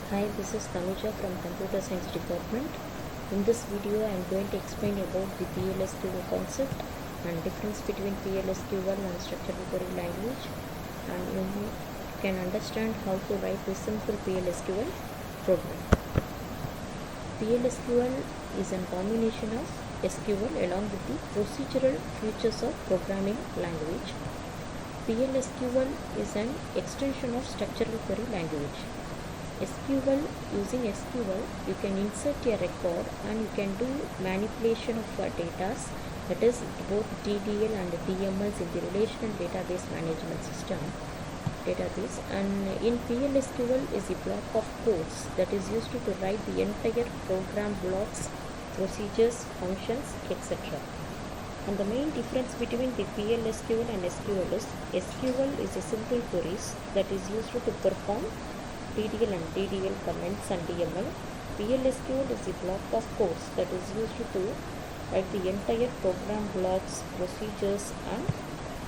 Hi, this is Tanuja from Computer Science Department. In this video, I am going to explain about the PLSQL concept and difference between PLSQL and structured query language, and you can understand how to write this simple PLSQL program. PLSQL is a combination of SQL along with the procedural features of programming language. PLSQL is an extension of structured query language. SQL, using SQL, you can insert a record and you can do manipulation of data, that is both DDL and DMLs in the relational database management system database. And in PLSQL is a block of codes that is used to write the entire program blocks, procedures, functions, etc. And the main difference between the PLSQL and SQL is SQL is a simple queries that is used to perform DDL and DDL comments and DML. PLSQL is a block of codes that is used to write the entire program blocks, procedures and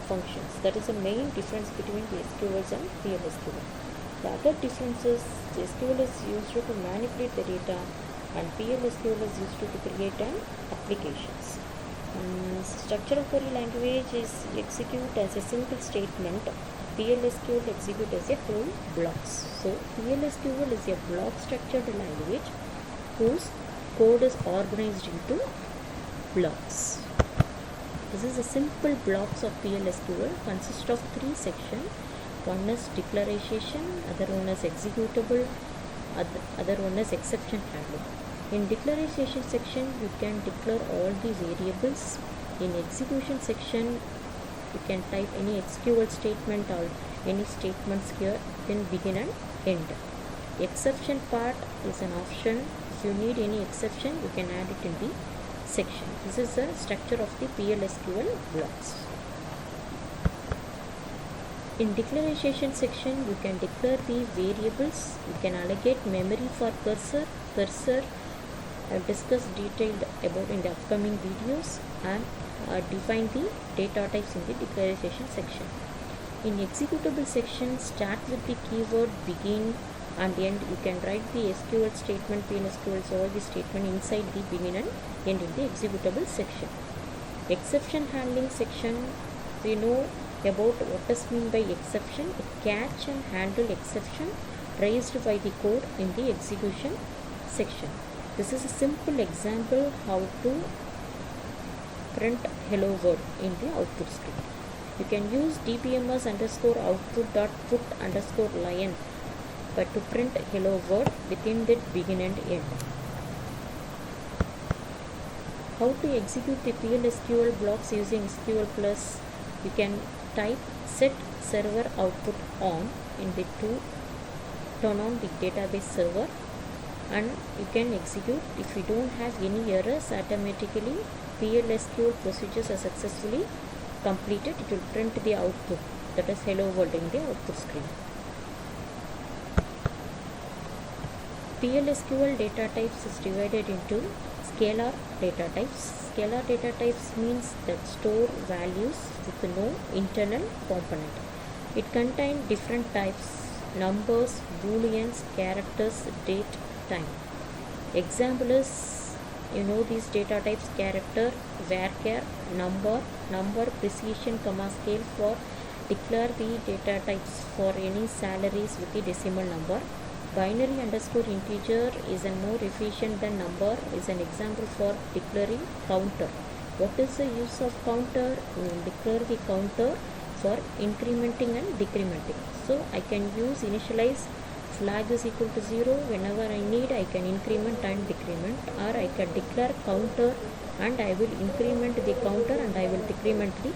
functions. That is the main difference between the SQLs and PLSQL. The other difference is SQL is used to manipulate the data and PLSQL is used to create an applications. Structured query language is execute as a single statement. PLSQL execute as a whole blocks. So PLSQL is a block structured language whose code is organized into blocks. This is a simple blocks of PLSQL consist of three sections. One is declaration, other one is executable, other one is exception handling. In declaration section, you can declare all the variables. In execution section, you can type any SQL statement or any statements here, then begin and end. Exception part is an option. If you need any exception, you can add it in the section. This is the structure of the PLSQL blocks. In declaration section, you can declare the variables. You can allocate memory for cursor. I have discussed detailed about in the upcoming videos, and define the data types in the declaration section. In executable section, start with the keyword begin and end. You can write the SQL statement, PLSQL, all the statement inside the begin and end in the executable section. Exception handling section, we know about what is mean by exception. Catch and handle exception raised by the code in the execution section. This is a simple example how to print hello world in the output screen. You can use dbms underscore output dot put underscore line but to print hello world within that begin and end. How to execute the PLSQL blocks using SQL Plus? You can type set server output on in the to turn on the database server, and you can execute. If you don't have any errors, automatically PLSQL procedures are successfully completed. It will print the output, that is hello world, in the output screen. PLSQL data types is divided into scalar data types. Scalar data types means that store values with no internal component. It contains different types: numbers, booleans, characters, date, time. Example is, you know these data types: character, varchar, number, precision, comma, scale. For declare the data types for any salaries with the decimal number. Binary underscore integer is a more efficient than number is an example for declaring counter. What is the use of counter? We will declare the counter for incrementing and decrementing. So I can use initialize flag is equal to 0. Whenever I need, I can increment and decrement, or I can declare counter and I will increment the counter and I will decrement the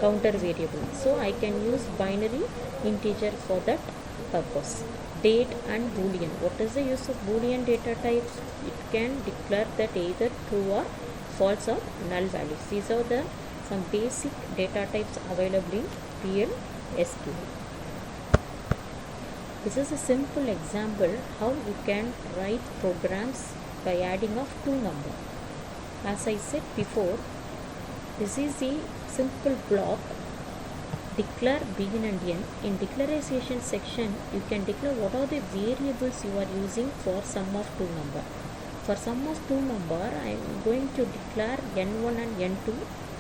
counter variable. So I can use binary integer for that purpose. Date and boolean. What is the use of boolean data types? It can declare that either true or false or null values. These are the some basic data types available in PLSQL. This is a simple example how you can write programs by adding of two numbers. As I said before, this is a simple block declare begin and end. In declaration section, you can declare what are the variables you are using for sum of two number. For sum of two number, I am going to declare n1 and n2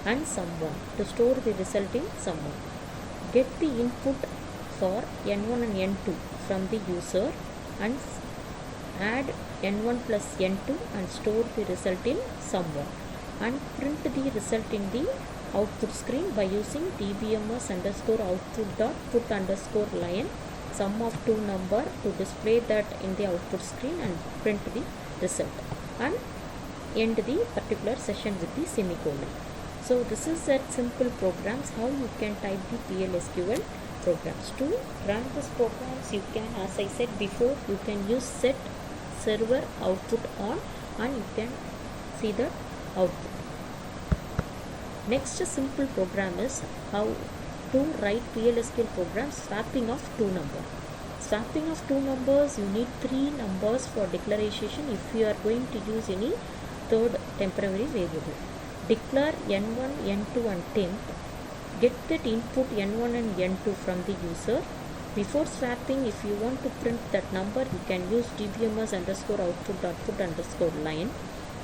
and sum1 to store the result in sum1. Get the input for n1 and n2 from the user and add n1 plus n2 and store the result in sum1 and print the result in the output screen by using dbms underscore output dot put underscore line sum of two number to display that in the output screen and print the result and end the particular session with the semicolon. So this is that simple programs how you can type the PL/SQL programs. To run these programs, you can, as I said before, you can use set server output on and you can see the output. Next simple program is how to write PL/SQL programs swapping of two numbers. Swapping of two numbers, you need three numbers for declaration if you are going to use any third temporary variable. Declare n1, n2 and temp. Get that input n1 and n2 from the user. Before swapping, if you want to print that number, you can use dbms underscore output dot put underscore line.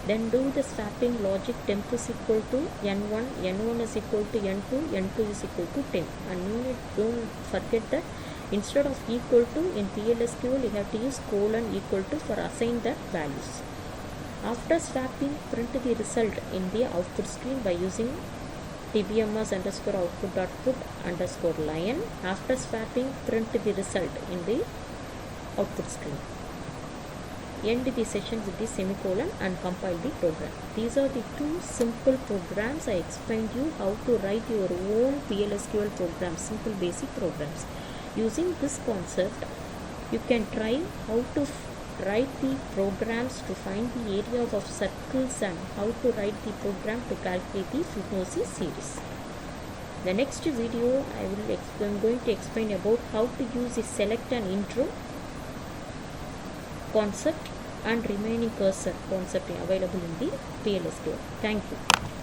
Then do the swapping logic. Temp is equal to n1, n1 is equal to n2, n2 is equal to temp. And don't forget that instead of equal to in PL/SQL, you have to use colon equal to for assign the values. After swapping, print the result in the output screen by using dbms underscore output dot put underscore line. After swapping, print the result in the output screen. End the session with the semicolon and compile the program. These are the two simple programs. I explained you how to write your own PL/SQL programs, simple basic programs. Using this concept, you can try how to write the programs to find the area of circles and how to write the program to calculate the Fibonacci series. The next video I am going to explain about how to use the select and intro concept and remaining cursor concept available in the PL/SQL. Thank you.